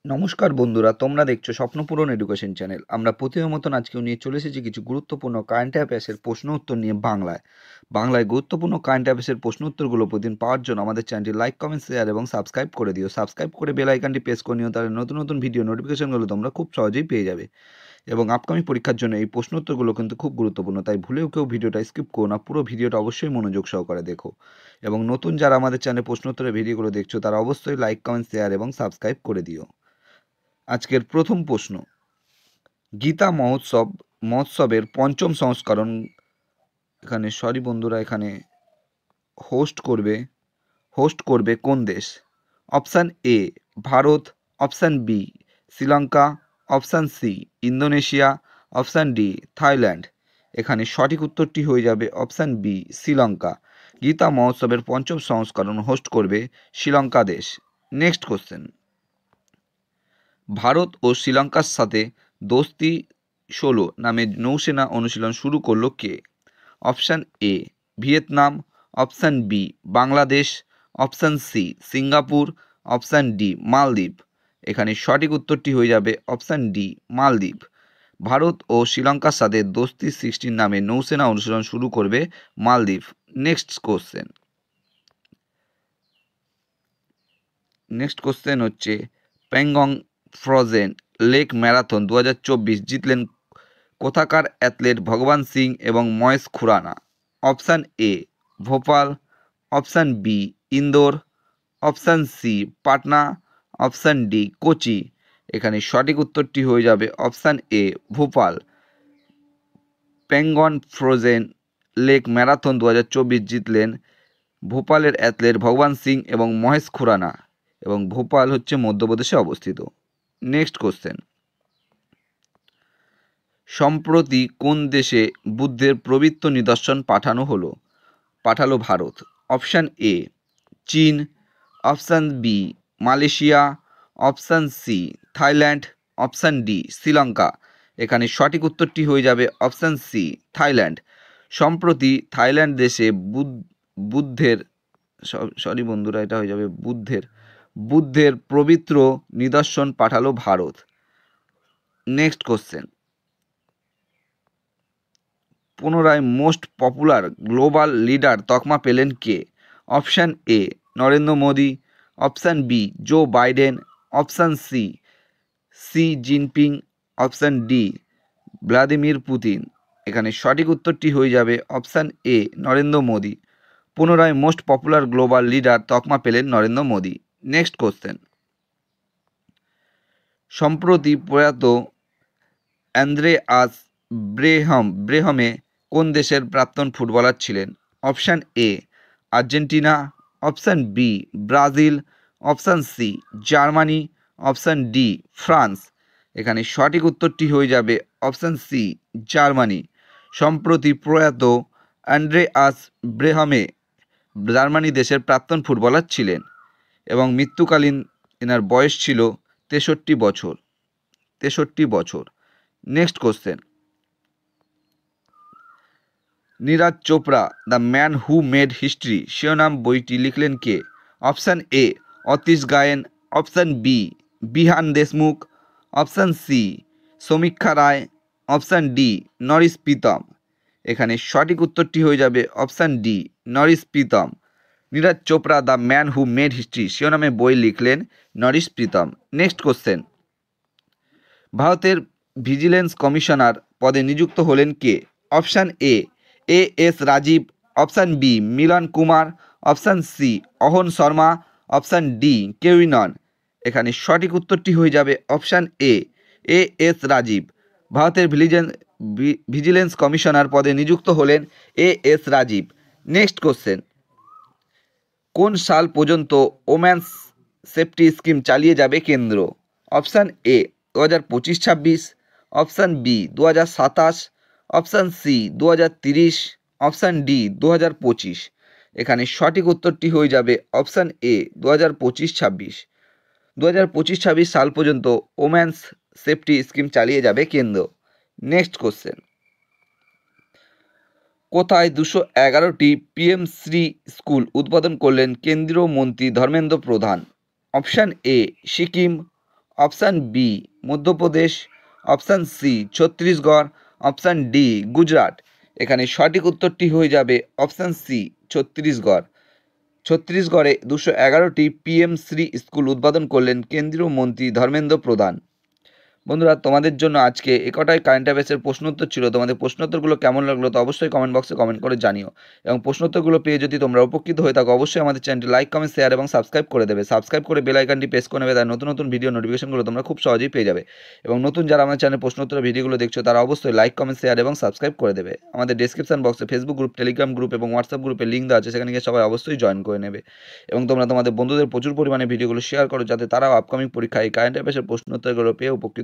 নমস্কার বন্ধুরা, তোমরা দেখছো স্বপ্নপূরণ এডুকেশন চ্যানেল। আমরা প্রতিদিনের মতন আজকেও নিয়ে চলে এসেছি কিছু গুরুত্বপূর্ণ কারেন্ট অ্যাফেয়ার্সের প্রশ্ন উত্তর নিয়ে বাংলায় গুরুত্বপূর্ণ কারেন্ট অ্যাফেয়ার্সের প্রশ্ন উত্তরগুলো প্রতিদিন পাওয়ার জন্য আমাদের চ্যানেলটি লাইক, কমেন্ট, শেয়ার এবং সাবস্ক্রাইব করে দিও। সাবস্ক্রাইব করে বেল আইকনটি প্রেস করে নিও, তাহলে নতুন নতুন ভিডিও নোটিফিকেশনগুলো তোমরা খুব সহজেই পেয়ে যাবে। এবং আপকামিং পরীক্ষার জন্য এই প্রশ্ন উত্তরগুলো কিন্তু খুব গুরুত্বপূর্ণ, তাই ভুলেও কেউ ভিডিওটা স্কিপ করো না, পুরো ভিডিওটা অবশ্যই মনোযোগ সহকারে দেখো। এবং নতুন যারা আমাদের চ্যানেলে প্রশ্ন উত্তরের ভিডিওগুলো দেখছো তারা অবশ্যই লাইক, কমেন্ট, শেয়ার এবং সাবস্ক্রাইব করে দিও। আজকের প্রথম প্রশ্ন, গীতা মহোৎসবের পঞ্চম সংস্করণ এখানে হোস্ট করবে কোন দেশ? Option A Bharat, option B Sri Lanka, option C Indonesia, option D Thailand. এখানে সঠিক উত্তরটি হয়ে যাবে অপশান বি শ্রীলঙ্কা। গীতা মহোৎসবের পঞ্চম সংস্করণ হোস্ট করবে শ্রীলঙ্কা দেশ। নেক্সট কোশ্চেন, ভারত ও শ্রীলঙ্কার সাথে দোস্তি 16 নামে নৌসেনা অনুশীলন শুরু করলো কে? Option A Vietnam, option B Bangladesh, option C Singapore, option D Maldives. এখানে সঠিক উত্তরটি হয়ে যাবে অপশান ডি মালদ্বীপ। ভারত ও শ্রীলঙ্কার সাথে দোস্তি 16 নামে নৌসেনা অনুশীলন শুরু করবে মালদ্বীপ। নেক্সট কোশ্চেন হচ্ছে, প্যাংগং ফ্রোজেন লেক ম্যারাথন 2024 জিতলেন কোথাকার অ্যাথলেট ভগবান সিং এবং Mahesh Khurana? Option A Bhopal, option B Indore, option C Patna, option D Kochi. এখানে সঠিক উত্তরটি হয়ে যাবে option A Bhopal. Pangong frozen lake marathon 2024 জিতলেন ভোপালের অ্যাথলেট ভগবান সিং এবং মহেশ খুরানা, এবং ভোপাল হচ্ছে মধ্যপ্রদেশে অবস্থিত। নেক্সট কোশ্চেন, সম্প্রতি কোন দেশে বুদ্ধের পবিত্র নিদর্শন পাঠালো ভারত? অপশান এ চীন, option B Malaysia, option C Thailand, option D Sri Lanka. এখানে সঠিক উত্তরটি হয়ে যাবে অপশান সি থাইল্যান্ড। সম্প্রতি থাইল্যান্ড দেশে বুদ্ধের পবিত্র নিদর্শন পাঠালো ভারত। নেক্সট কোশ্চেন, পুনরায় মোস্ট পপুলার গ্লোবাল লিডার তকমা পেলেন কে? Option A Narendra Modi, option B Joe Biden, option C Jinping, option D Vladimir Putin. এখানে সঠিক উত্তরটি হয়ে যাবে অপশান এ নরেন্দ্র মোদী। পুনরায় মোস্ট পপুলার গ্লোবাল লিডার তকমা পেলেন নরেন্দ্র মোদী। নেক্সট কোশ্চেন, সম্প্রতি প্রয়াত অ্যান্দ্রেয়াস ব্রেহমে কোন দেশের প্রাক্তন ফুটবলার ছিলেন? Option A Argentina, option B Brazil, option C Germany, option D France. এখানে সঠিক উত্তরটি হয়ে যাবে অপশান সি জার্মানি। সম্প্রতি প্রয়াত অ্যান্ড্রেয়াস ব্রেহমে জার্মানি দেশের প্রাক্তন ফুটবলার ছিলেন এবং মৃত্যুকালীন এনার বয়স ছিল 63 বছর। Next question, Neeraj Chopra the man who made history শিরোনাম বইটি লিখলেন কে? Option A Atish Gayen, option B Bihan Deshmukh, option C Samiksha Roy, option D Norris Pritam. এখানে সঠিক উত্তরটি হয়ে যাবে option D Norris Pritam. Neeraj Chopra the man who made history শিরোনামে বই লিখলেন নরিস প্রীতম। নেক্সট কোশ্চেন, ভারতের ভিজিলেন্স কমিশনার পদে নিযুক্ত হলেন কে? Option S Rajeev, option B Milan Kumar, option C অহন শর্মা, অপশান ডি কেউই নন। এখানে সঠিক উত্তরটি হয়ে যাবে অপশান এস রাজীব। ভারতের ভিজিলেন্স কমিশনার পদে নিযুক্ত হলেন এস রাজীব। নেক্সট কোশ্চেন, কোন সাল পর্যন্ত ওম্যান্স সেফটি স্কিম চালিয়ে যাবে কেন্দ্র? Option A 2025-26, option B 2027, option C 2030, option D 2025। এখানে সঠিক উত্তরটি হয়ে যাবে অপশান এ 2025-26। 2025-26 সাল পর্যন্ত ওম্যান্স সেফটি স্কিম চালিয়ে যাবে কেন্দ্র। নেক্সট কোশ্চেন, কোথায় 211টি পিএম শ্রী স্কুল উদ্বোধন করলেন কেন্দ্রীয় মন্ত্রী Dharmendra Pradhan? Option A Sikkim, option B Madhya Pradesh, option C Chhattisgarh, option D Gujarat. এখানে সঠিক উত্তরটি হয়ে যাবে অপশান সি ছত্তিশগড়। ছত্তিশগড়ে 211টি পিএম শ্রী স্কুল উদ্বোধন করলেন কেন্দ্রীয় মন্ত্রী ধর্মেন্দ্র প্রধান। বন্ধুরা, তোমাদের জন্য আজকে কটাই কারেন্ট অ্যাফেয়ার্সের প্রশ্নোত্তর ছিল। তোমাদের প্রশ্নোত্তরগুলো কেমন লাগলো তো অবশ্যই কমেন্ট বক্সে কমেন্ট করে জানিও, এবং প্রশ্নোত্তরগুলো পেয়ে যদি তোমরা উপকৃত হয়ে থাকো অবশ্যই আমাদের চ্যানেলটি লাইক, কমেন্ট, শেয়ার এবং সাবস্ক্রাইব করে দেবে। সাবস্ক্রাইব করে বেল আইকনটি প্রেস করে নেবে, তার নতুন নতুন ভিডিও নোটিফিকেশনগুলো তোমরা খুব সহজেই পেয়ে যাবে। এবং নতুন যারা আমাদের চ্যানেল প্রশ্নোত্তর ভিডিওগুলো দেখছো তারা অবশ্যই লাইক, কমেন্ট, শেয়ার এবং সাবস্ক্রাইব করে দেবে। আমাদের ডেসক্রিপশন বক্সে ফেসবুক গ্রুপ, টেলিগ্রাম গ্রুপ এবং হোয়াটসঅ্যাপ গ্রুপের লিঙ্ক দেওয়া আছে, সেখানে গিয়ে সবাই অবশ্যই জয়েন করে নেবে। এবং তোমরা তোমাদের বন্ধুদের প্রচুর পরিমাণে ভিডিওগুলো শেয়ার করো, যাতে তারাও আপকামিং পরীক্ষায় কারেন্ট অ্যাফেয়ার্সের প্রশ্নোত্তরগুলো পেয়ে উপকৃত